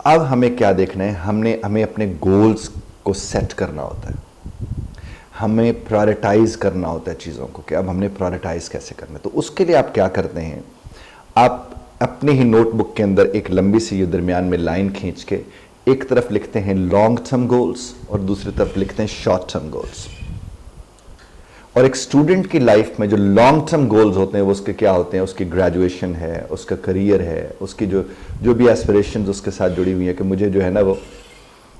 अब हमें क्या देखना है, हमें अपने गोल्स को सेट करना होता है, हमें प्रायोरिटाइज करना होता है चीज़ों को कि अब हमने प्रायोरिटाइज कैसे करना है। तो उसके लिए आप क्या करते हैं, आप अपने ही नोटबुक के अंदर एक लंबी सी ये दरमियान में लाइन खींच के एक तरफ लिखते हैं लॉन्ग टर्म गोल्स और दूसरी तरफ लिखते हैं शॉर्ट टर्म गोल्स। और एक स्टूडेंट की लाइफ में जो लॉन्ग टर्म गोल्स होते हैं वो उसके क्या होते हैं, उसकी ग्रेजुएशन है, उसका करियर है, उसकी जो भी एस्पिरेशंस उसके साथ जुड़ी हुई है कि मुझे जो है ना वो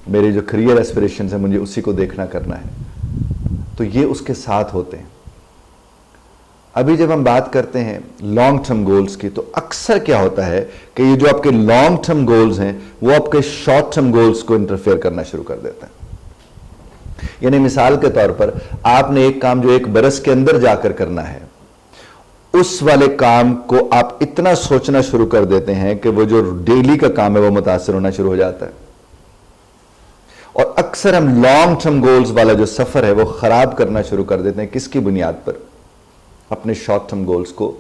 मेरे जो करियर एस्पिरेशंस है मुझे उसी को देखना करना है, तो ये उसके साथ होते हैं। अभी जब हम बात करते हैं लॉन्ग टर्म गोल्स की, तो अक्सर क्या होता है कि ये जो आपके लॉन्ग टर्म गोल्स हैं वो आपके शॉर्ट टर्म गोल्स को इंटरफेयर करना शुरू कर देते हैं। यानी मिसाल के तौर पर आपने एक काम जो 1 बरस के अंदर जाकर करना है, उस वाले काम को आप इतना सोचना शुरू कर देते हैं कि वो जो डेली का काम है वो मुतासर होना शुरू हो जाता है। और अक्सर हम लॉन्ग टर्म गोल्स वाला जो सफर है वो खराब करना शुरू कर देते हैं। किसकी बुनियाद पर? अपने शॉर्ट टर्म गोल्स को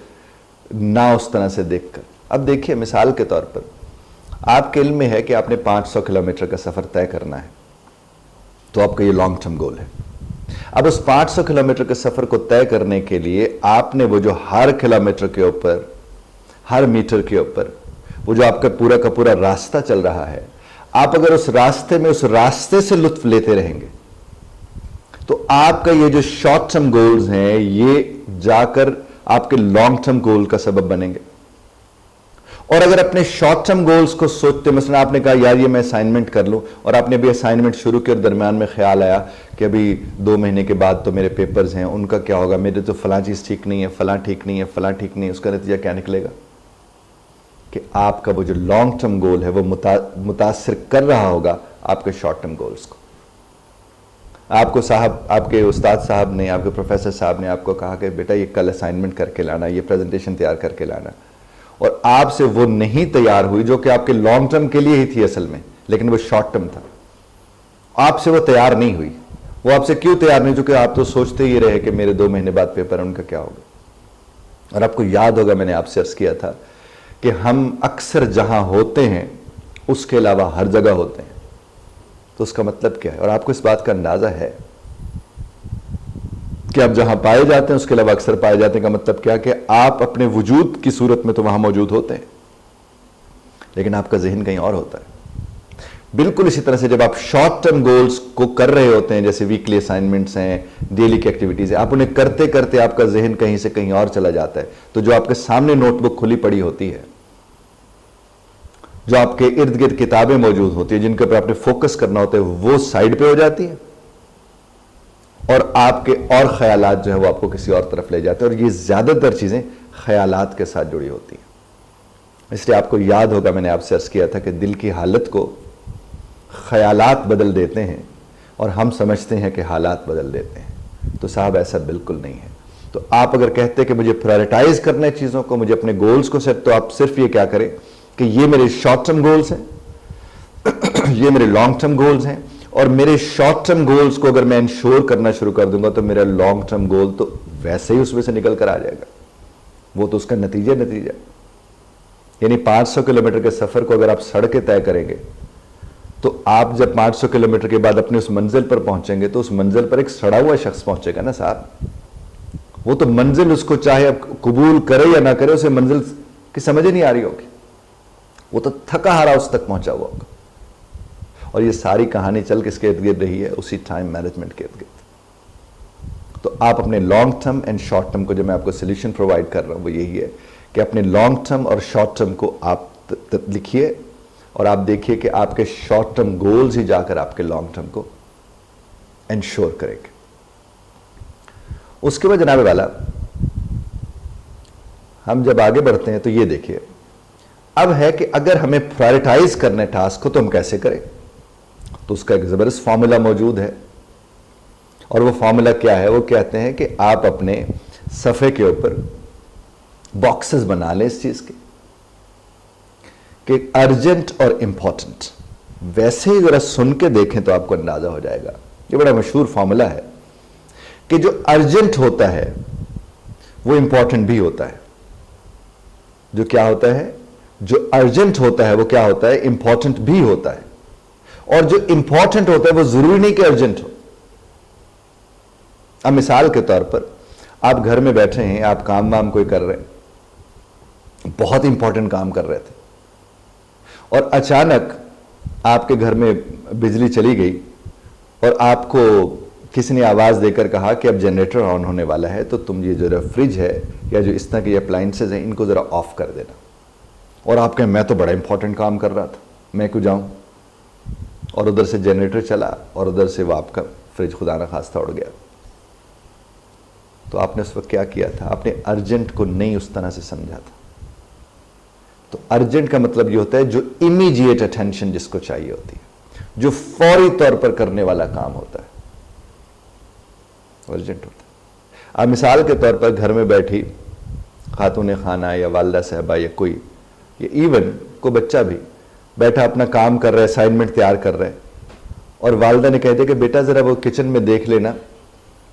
ना उस तरह से देखकर। अब देखिए मिसाल के तौर पर आपके इल्म में है कि आपने 500 किलोमीटर का सफर तय करना है, तो आपका ये लॉन्ग टर्म गोल है। अब उस 500 किलोमीटर के सफर को तय करने के लिए आपने वो जो हर किलोमीटर के ऊपर, हर मीटर के ऊपर वो जो आपका पूरा का पूरा रास्ता चल रहा है, आप अगर उस रास्ते से लुत्फ लेते रहेंगे तो आपका ये जो शॉर्ट टर्म गोल्स हैं ये जाकर आपके लॉन्ग टर्म गोल का सबब बनेंगे। और अगर अपने शॉर्ट टर्म गोल्स को सोचते, मसलन आपने कहा यार ये मैं असाइनमेंट कर लूं, और आपने अभी असाइनमेंट शुरू किया और दरमियान में ख्याल आया कि अभी 2 महीने के बाद तो मेरे पेपर्स हैं, उनका क्या होगा, मेरे तो फलां चीज़ ठीक नहीं है, फलां ठीक नहीं है, फलां ठीक नहीं है, उसका नतीजा क्या निकलेगा कि आपका वो जो लॉन्ग टर्म गोल है वो मुतासिर कर रहा होगा आपके शॉर्ट टर्म गोल्स को। आपको साहब, आपके उस्ताद साहब ने, आपके प्रोफेसर साहब ने आपको कहा कि बेटा ये कल असाइनमेंट करके लाना, ये प्रेजेंटेशन तैयार करके लाना, और आपसे वो नहीं तैयार हुई जो कि आपके लॉन्ग टर्म के लिए ही थी असल में, लेकिन वो शॉर्ट टर्म था। आपसे वो तैयार नहीं हुई। वो आपसे क्यों तैयार नहीं? क्योंकि आप तो सोचते ही रहे कि मेरे 2 महीने बाद पेपर है, उनका क्या होगा। और आपको याद होगा मैंने आपसे अर्ज किया था कि हम अक्सर जहां होते हैं उसके अलावा हर जगह होते हैं। तो उसका मतलब क्या है? और आपको इस बात का अंदाजा है कि आप जहां पाए जाते हैं उसके अलावा अक्सर पाए जाते हैं का मतलब क्या? कि आप अपने वजूद की सूरत में तो वहां मौजूद होते हैं, लेकिन आपका जहन कहीं और होता है। बिल्कुल इसी तरह से जब आप शॉर्ट टर्म गोल्स को कर रहे होते हैं, जैसे वीकली असाइनमेंट्स हैं, डेली की एक्टिविटीज है, आप उन्हें करते करते आपका जहन कहीं से कहीं और चला जाता है, तो जो आपके सामने नोटबुक खुली पड़ी होती है, जो आपके इर्द गिर्द किताबें मौजूद होती है जिनके ऊपर आपने फोकस करना होता है, वो साइड पे हो जाती है और आपके और ख्यालात जो है वो आपको किसी और तरफ ले जाते हैं। और ये ज्यादातर चीजें ख्यालात के साथ जुड़ी होती हैं। इसलिए आपको याद होगा मैंने आपसे अर्ज किया था कि दिल की हालत को ख्यालात बदल देते हैं और हम समझते हैं कि हालात बदल देते हैं। तो साहब ऐसा बिल्कुल नहीं है। तो आप अगर कहते हैं कि मुझे प्रायोरिटाइज करना है चीजों को, मुझे अपने गोल्स को सेट, तो आप सिर्फ ये क्या करें कि ये मेरे शॉर्ट टर्म गोल्स हैं ये मेरे लॉन्ग टर्म गोल्स हैं, और मेरे शॉर्ट टर्म गोल्स को अगर मैं इंश्योर करना शुरू कर दूंगा तो मेरा लॉन्ग टर्म गोल तो वैसे ही उसमें से निकल कर आ जाएगा। वो तो उसका नतीजा यानी 500 किलोमीटर के सफर को अगर आप सड़कें तय करेंगे तो आप जब 500 किलोमीटर के बाद अपने उस मंजिल पर पहुंचेंगे तो उस मंजिल पर एक सड़ा हुआ शख्स पहुंचेगा ना साहब। वो तो मंजिल उसको चाहे अब कबूल करे या ना करे, उसे मंजिल की समझ ही नहीं आ रही होगी, वो तो थका हारा उस तक पहुंचा हुआ होगा। और ये सारी कहानी चल किसके इर्द गिर्द रही है? उसी टाइम मैनेजमेंट के इर्द गिर्द। तो आप अपने long term and short term को, जो मैं आपको सोल्यूशन प्रोवाइड कर रहा हूं वो यही है कि अपने लॉन्ग टर्म और शॉर्ट टर्म को आप लिखिए और आप देखिए कि आपके शॉर्ट टर्म गोल्स ही जाकर आपके लॉन्ग टर्म को इंश्योर करेंगे। उसके बाद जनाब वाला हम जब आगे बढ़ते हैं तो ये देखिए, अब है कि अगर हमें प्रायोरिटाइज करने टास्क को तो हम कैसे करें। तो उसका एक जबरदस्त फॉर्मूला मौजूद है, और वो फॉर्मूला क्या है? वो कहते हैं कि आप अपने सफ़े के ऊपर बॉक्सेस बना लें इस चीज़ के कि अर्जेंट और इंपॉर्टेंट। वैसे ही ज़रा सुन के देखें तो आपको अंदाज़ा हो जाएगा। ये बड़ा मशहूर फॉर्मूला है कि जो अर्जेंट होता है वो इंपॉर्टेंट भी होता है। जो क्या होता है? जो अर्जेंट होता है वो क्या होता है, इंपॉर्टेंट भी होता है, और जो इंपॉर्टेंट होता है वो जरूरी नहीं कि अर्जेंट हो। अब मिसाल के तौर पर आप घर में बैठे हैं, आप काम वाम कोई कर रहे हैं, बहुत इंपॉर्टेंट काम कर रहे थे, और अचानक आपके घर में बिजली चली गई और आपको किसी ने आवाज देकर कहा कि अब जनरेटर ऑन होने वाला है, तो तुम ये जो फ्रिज है या जो इस तरह की अप्लायंसेज हैं इनको जरा ऑफ कर देना। और आप कहें मैं तो बड़ा इंपॉर्टेंट काम कर रहा था, मैं क्यों जाऊं, और उधर से जनरेटर चला और उधर से वो आपका फ्रिज खुदा ना खास्ता उड़ गया। तो आपने उस वक्त क्या किया था, आपने अर्जेंट को नहीं उस तरह से समझा था। तो अर्जेंट का मतलब ये होता है जो इमीडिएट अटेंशन जिसको चाहिए होती है, जो फौरी तौर पर करने वाला काम होता है, अर्जेंट होता है। अब मिसाल के तौर पर घर में बैठी खातून खाना या वालदा साहबा या कोई, या इवन कोई बच्चा भी बैठा अपना काम कर रहा है, असाइनमेंट तैयार कर रहा है, और वालदा ने कह दिया कि बेटा जरा वो किचन में देख लेना,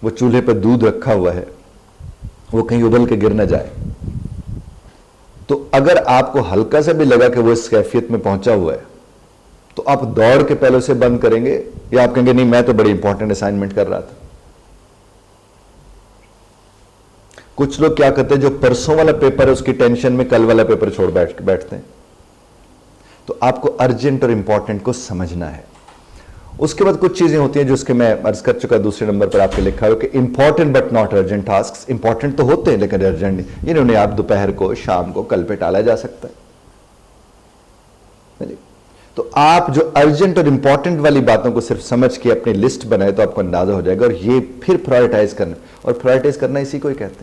वो चूल्हे पर दूध रखा हुआ है, वो कहीं उबल के गिर ना जाए। तो अगर आपको हल्का सा भी लगा कि वो इस कैफियत में पहुंचा हुआ है, तो आप दौड़ के पहले उसे बंद करेंगे, या आप कहेंगे नहीं मैं तो बड़ी इंपॉर्टेंट असाइनमेंट कर रहा था। कुछ लोग क्या करते हैं, जो परसों वाला पेपर है उसकी टेंशन में कल वाला पेपर छोड़ बैठते हैं। तो आपको अर्जेंट और इंपॉर्टेंट को समझना है। उसके बाद कुछ चीजें होती हैं जो उसके मैं अर्ज कर चुका, दूसरे नंबर पर आपके लिखा है कि important but not urgent task. Important तो होते हैं लेकिन अर्जेंट नहीं, इन्होंने आप दोपहर को, शाम को, कल पे टाला जा सकता है। तो आप जो अर्जेंट और इंपॉर्टेंट वाली बातों को सिर्फ समझ के अपनी लिस्ट बनाए तो आपको अंदाजा हो जाएगा, और ये फिर प्रायोरिटाइज करना, और प्रायोरिटाइज करना इसी को ही कहते हैं।